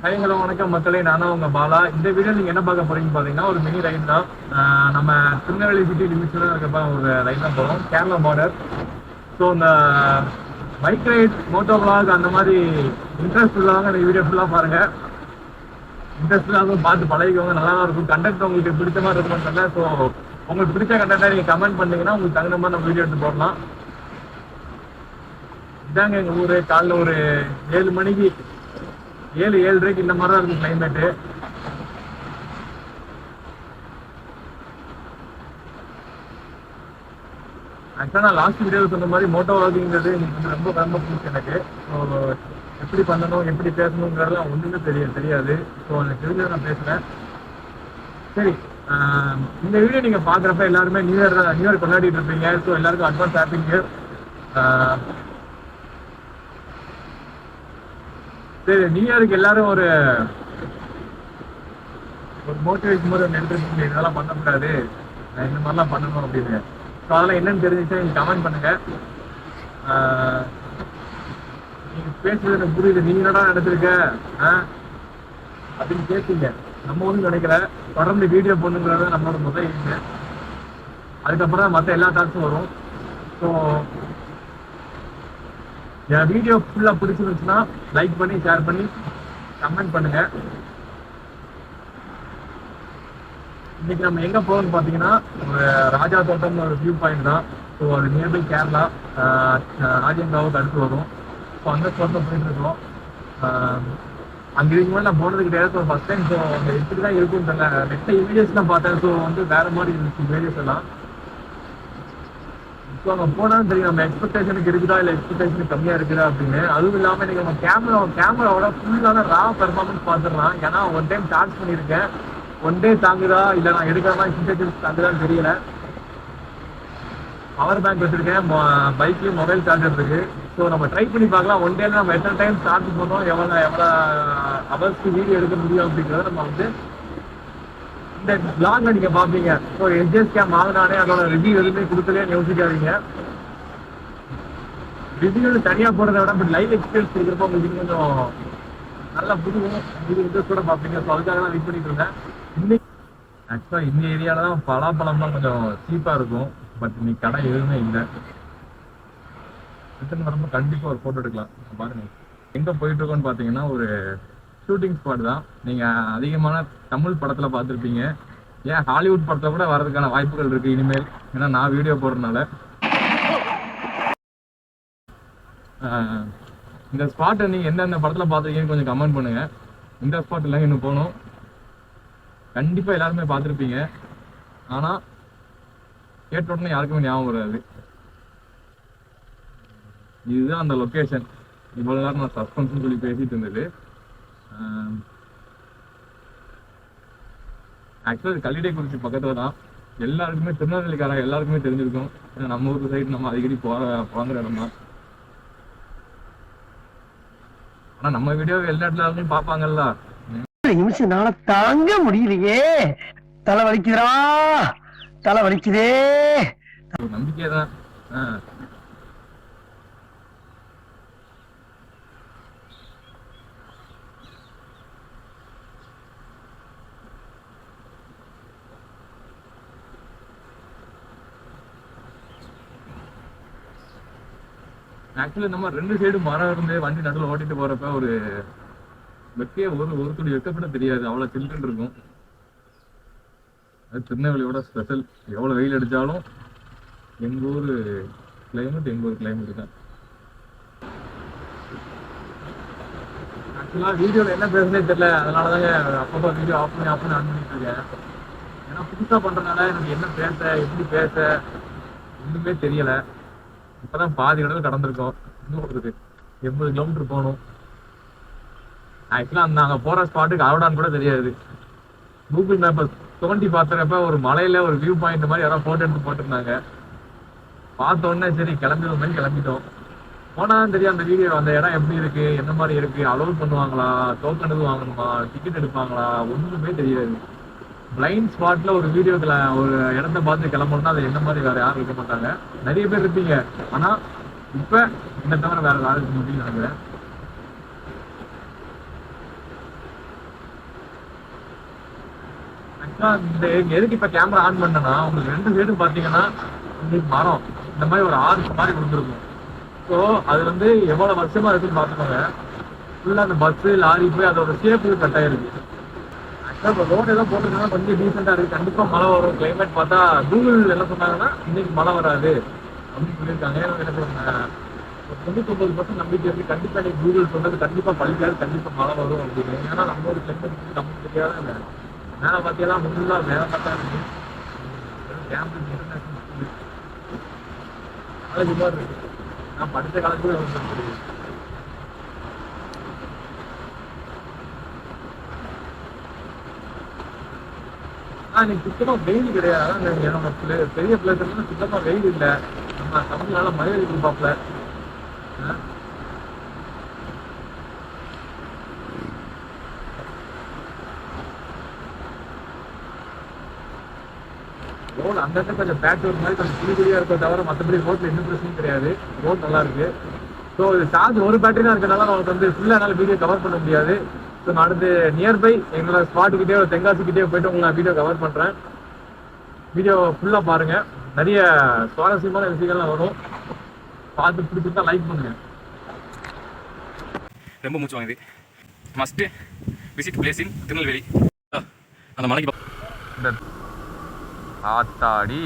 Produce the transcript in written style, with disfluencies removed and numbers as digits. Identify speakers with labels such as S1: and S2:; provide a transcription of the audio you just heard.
S1: High hello வணக்கம் மக்களே, நானும் உங்க பாலா. இந்த வீடியோ நீங்க என்ன பார்க்க போறீங்கன்னு பாத்தீங்கன்னா ஒரு மினி ரைட் தான். நம்ம திருநெல்வேலி சிட்டி லிமிட்ஸ்ல இருக்கப்ப ஒரு ரைட் தான் போறோம், கேரளா பார்டர். ஸோ இந்த பைக் ரைட், மோட்டோ விளாக் அந்த மாதிரி இன்ட்ரெஸ்ட் உள்ளவங்க இந்த வீடியோ ஃபுல்லாக பாருங்க. இன்ட்ரெஸ்ட் இல்லாத பார்த்து பழகிக்கோங்க, நல்லா தான் இருக்கும். கண்டென்ட் உங்களுக்கு பிடிச்ச மாதிரி இருக்கும்னு தெரியல. ஸோ உங்களுக்கு பிடிச்ச கண்டென்ட்டை நீங்க கமெண்ட் பண்ணீங்கன்னா உங்களுக்கு தகுந்த மாதிரி நம்ம வீடியோ எடுத்து போடலாம். இதாங்க எங்க ஊரு. காலைல ஒரு 7 மணிக்கு 7-7:30 இந்த மாதிரி தான் இருக்கும் கிளைமேட்டு. ஆக்சுவலாக நான் லாஸ்ட் வீடியோ சொன்ன மாதிரி மோட்டோ வாக்கிங்கிறது எனக்கு ரொம்ப ரொம்ப பிடிச்சி எனக்கு. ஸோ எப்படி பண்ணணும், எப்படி பேசணுங்கிறதுலாம் ஒன்றுமே தெரியாது. ஸோ எனக்கு தெரிஞ்சதை நான் பேசுகிறேன். சரி, இந்த வீடியோ நீங்கள் பார்க்குறப்ப எல்லாருமே நியூ இயர் கொண்டாடிட்டு இருப்பீங்க. ஸோ எல்லாருக்கும் அட்வான்ஸ் ஹாப்பி நியூ இயர். சரி, நியூ இயருக்கு எல்லாரும் ஒரு மோட்டிவேஷன் மாதிரி ஒன்று எடுத்துருக்கீங்க, இதெல்லாம் பண்ணக்கூடாது, இந்த மாதிரிலாம் பண்ணணும் அப்படின்னு. ஸோ அதெல்லாம் என்னன்னு தெரிஞ்சுச்சு நீங்கள் கமெண்ட் பண்ணுங்க. நீங்கள் பேசுறது எனக்கு புரியுது, நீங்க என்னடா நினைச்சிருக்க அப்படின்னு கேட்பீங்க. நம்ம ஒன்றும் நினைக்கல, தொடர்ந்து வீடியோ போடணுங்கிறது நம்மளோட முதல் எய்மு. அதுக்கப்புறம் தான் மற்ற எல்லா தாட்ஸும் வரும். ஸோ என் வீடியோ ஃபுல்லாக பிடிச்சிருந்துச்சுன்னா லைக் பண்ணி ஷேர் பண்ணி கமெண்ட் பண்ணுங்க. இன்னைக்கு நம்ம எங்கே போகிறோம்னு பார்த்தீங்கன்னா ஒரு ராஜா தோட்டம்னு ஒரு வியூ பாயிண்ட் தான். ஸோ அது நியர்பை கேரளா, ராஜேந்திராவுக்கு அடுத்து வரும். ஸோ அந்த ஸ்பாட்டில் போயிட்டு இருக்கோம். அங்கே இதுக்கு மேலே நான் போனது கிடையாது. So first time. ஸோ அங்கே எப்படி தான் இருக்குன்னு தெரியல, நெக்ஸ்ட் இமேஜஸ் தான் பார்த்தேன். ஸோ வந்து வேறு மாதிரி இருந்துச்சு இமேஜஸ் எல்லாம். ஸோ அங்கே போனாலும் தெரியும் நம்ம எக்ஸ்பெக்டேஷனுக்கு இருக்குதா இல்லை எக்ஸ்பெக்டேஷனுக்கு கம்மியாக இருக்குதா அப்படின்னு. அதுவும் இல்லாமல் நீங்கள் நம்ம கேமராவோட ஃபுல்லான ரா பெர்ஃபார்மன்ஸ் பார்த்துடலாம். ஏன்னா ஒன் டைம் சார்ஜ் பண்ணியிருக்கேன், ஒன் டே தாங்குதா இல்லை நான் எடுக்கிற மாதிரி சின்டேஜஸ் தாங்குதான்னு தெரியல. பவர் பேங்க் வச்சுருக்கேன், பைக்லேயும் மொபைல் சார்ஜர் இருக்குது. ஸோ நம்ம ட்ரை பண்ணி பார்க்கலாம் ஒன் டேல நம்ம எத்தனை டைம் சார்ஜ் பண்ணோம், எவ்வளோ ஹவர்ஸ்க்கு வீடியோ எடுக்க முடியும் அப்படிங்கிறத நம்ம வந்து இந்த பிளாக்ல நீங்கள் பார்ப்பீங்க. ஸோ எஸ்ஜிஎஸ் கேம் வாங்கினானே அதோட ரிவ்யூ எதுவுமே கொடுக்கலையே யோசிக்காதீங்க. ரிவ்யூ தனியாக போகிறத விட பட் லைவ் எக்ஸ்பீரியன்ஸ் இருக்கிறப்போ உங்களுக்கு கொஞ்சம் நல்லா புரியும், இது இன்ட்ரெஸ்ட் கூட பார்ப்பீங்க. ஸோ அதுக்காக தான் வெயிட் பண்ணிட்டு இருந்தேன். இன்னைக்கு ஆக்சுவலாக இந்த ஏரியாவில் தான் பலாப்பழம்லாம் கொஞ்சம் சீப்பாக இருக்கும். பட் இன்னைக்கு கடை எதுவுமே இல்லை. ரிட்டர்ன் வரும்போது கண்டிப்பாக ஒரு ஃபோட்டோ எடுக்கலாம். பாருங்க எங்கே போயிட்டு இருக்கோன்னு பார்த்தீங்கன்னா ஒரு ஷூட்டிங் ஸ்பாட் தான். நீங்கள் அதிகமான தமிழ் படத்தில் பார்த்துருப்பீங்க, ஏன் ஹாலிவுட் படத்தில் கூட வர்றதுக்கான வாய்ப்புகள் இருக்குது இனிமேல். ஏன்னா நான் வீடியோ போடுறதுனால. இந்த ஸ்பாட்டை நீங்கள் எந்தெந்த படத்தில் பார்த்துருக்கீங்கன்னு கொஞ்சம் கமெண்ட் பண்ணுங்கள். இந்த ஸ்பாட் இல்லை இன்னும் போகணும், கண்டிப்பாக எல்லாருமே பார்த்துருப்பீங்க. ஆனால் கேட்ட உடனே யாருக்குமே ஞாபகம் வராது. இதுதான் அந்த லொக்கேஷன். இவ்வளோ நேரம் நான் சஸ்பென்ஸ்னு சொல்லி பேசிட்டு இருந்தது. ஆக்சுவலாக கல்லிடை குறிச்சி பக்கத்தில் தான். எல்லாருக்குமே திருநெல்வேலிக்காரங்க எல்லாருக்குமே தெரிஞ்சிருக்கும். ஏன்னா நம்ம ஊர் சைடு நம்ம அடிக்கடி போகிற இடம் தான். ஆனால் நம்ம வீடியோ எல்லா இடத்துலையும் பார்ப்பாங்கல்ல.
S2: நிமிஷம் நாள தாங்க முடியலையே, தலை வலிக்குதுரா, தலை வலிக்குதே.
S1: நம்பிக்கை தான். ஆக்சுவலி நம்ம ரெண்டு சைடு மரம் இருந்து வண்டி நடுவில் ஓட்டிட்டு போறப்ப ஒரு ஒரு துளி வெக்கப்பட தெரியாது, அவ்வளோ சில்லுன்னு இருக்கும். அது திருநெல்வேலியோட ஸ்பெஷல். எவ்வளோ வெயில் அடித்தாலும் எங்கள் ஊர் கிளைமேட் தான். ஆக்சுவலாக வீடியோவில் என்ன பேசுனே தெரியல, அதனால தாங்க அப்பப்போ வீடியோ ஆஃப் பண்ணி ஆன் பண்ணிட்டு இருக்கேன். ஏன்னா புதுசாக பண்ணுறதுனால எனக்கு என்ன பேச, எப்படி பேச ஒன்றுமே தெரியலை. இப்போதான் பாதி கடல் கடந்திருக்கோம். இன்னும் ஒரு 80 கிலோமீட்டர் போகணும். ஆக்சுவலாக நாங்கள் போகிற ஸ்பாட்டுக்கு அரோடான்னு கூட தெரியாது. கூகுள் மேப்பை தோண்டி பார்த்துறப்ப ஒரு மலையில் ஒரு வியூ பாயிண்ட் மாதிரி யாராவது ஃபோட்டோ எடுத்து போட்டிருந்தாங்க. பார்த்த உடனே சரி கிளம்பிடுவோம் மாதிரி கிளம்பிட்டோம். போனால் தெரியும் அந்த வீடியோ, அந்த இடம் எப்படி இருக்குது, என்ன மாதிரி இருக்குது, அலோவ் பண்ணுவாங்களா, டோக்கன் எதுவும் வாங்கணுமா, டிக்கெட் எடுப்பாங்களா, ஒன்றுமே தெரியாது. பிளைண்ட் ஸ்பாட்டில் ஒரு வீடியோவில் ஒரு இடத்த பார்த்து கிளம்பணும்னா அது என்ன மாதிரி வேறு யாரும் இருக்க மாட்டாங்க. நிறைய பேர் இருப்பீங்க, ஆனால் இப்போ இந்த தவிர வேறு யாரும் இருக்க முடியும்னு நினைக்கிறேன். இந்த எதுக்கு இப்ப கேமரா ஆன் பண்ணனா உங்களுக்கு 2 சைடும் பாத்தீங்கன்னா உங்களுக்கு மரம் இந்த மாதிரி ஒரு ஆர்ச் மாதிரி கொடுத்துருக்கும். ஸோ அது வந்து எவ்வளவு வருஷமா இருக்குன்னு பாத்துக்கோங்க. ஃபுல்லா அந்த பஸ் லாரி போய் அதோட ஷேப்பு கட் ஆயிருக்கு. ஆக்சுவலா இப்போ ரோடு ஏதோ போட்டுருந்தா கொஞ்சம் டீசெண்டா இருக்கு. கண்டிப்பா மழை வரும். கிளைமேட் பார்த்தா கூகுள் என்ன சொன்னாங்கன்னா இன்னைக்கு மழை வராது அப்படின்னு சொல்லியிருக்காங்க. எனக்கு ஒரு 99% நம்பிக்கை இருக்கு. கண்டிப்பா இன்னைக்கு கூகுள் சொன்னது கண்டிப்பா பழிக்காது. கண்டிப்பா மழை வரும் அப்படின்னு. ஏன்னா நம்ம ஒரு கிளைமேட் நமக்கு தெரியாத மேலே பார்த்தீங்கன்னா ஃபுல்லா வேலை பார்த்தா இருக்கு. கேம்பஸ் இன்டர்நேஷனல் ஸ்கூல் காலேஜ் மாதிரி இருக்கு. நான் படித்த காலேஜ் வந்து இன்னைக்கு சுத்தமா வெயில் கிடையாது. என்னோட பெரிய பிளேஸ் சுத்தமா வெயில் இல்லை. நம்ம தமிழ்நால மழை எதிர்பார்ப்பல. ரோடு அங்கங்க கொஞ்சம் பேட்ச் ஒர்க் மாதிரி கொஞ்சம் குடிக்குடியா இருக்க தவிர மற்றபடி ரோட்ல எந்த பிரச்சனையும் கிடையாது. ரோட் நல்லா இருக்கு. ஸோ இது சார்ஜ் ஒரு பேட்டரி தான் இருக்கனால நமக்கு வந்து ஃபுல்லா என்னால் வீடியோ கவர் பண்ண முடியாது. ஸோ நான் அடுத்து நியர்பை எங்களோட ஸ்பாட்டுக்கிட்டே தென்காசிக்கிட்டே போயிட்டு உங்களுக்கு நான் வீடியோ கவர் பண்றேன். வீடியோ ஃபுல்லா பாருங்க. நிறைய சுவாரஸ்யமான விஷயங்கள்லாம் வரும். பார்த்து பிடிச்சிருந்தா லைக் பண்ணுங்க.
S3: ரொம்ப மூச்சு வாங்குது. மஸ்ட் விசிட் பிளேஸ் இன் திருநெல்வேலி. அந்த மலைக்கு
S1: ஆத்தாடி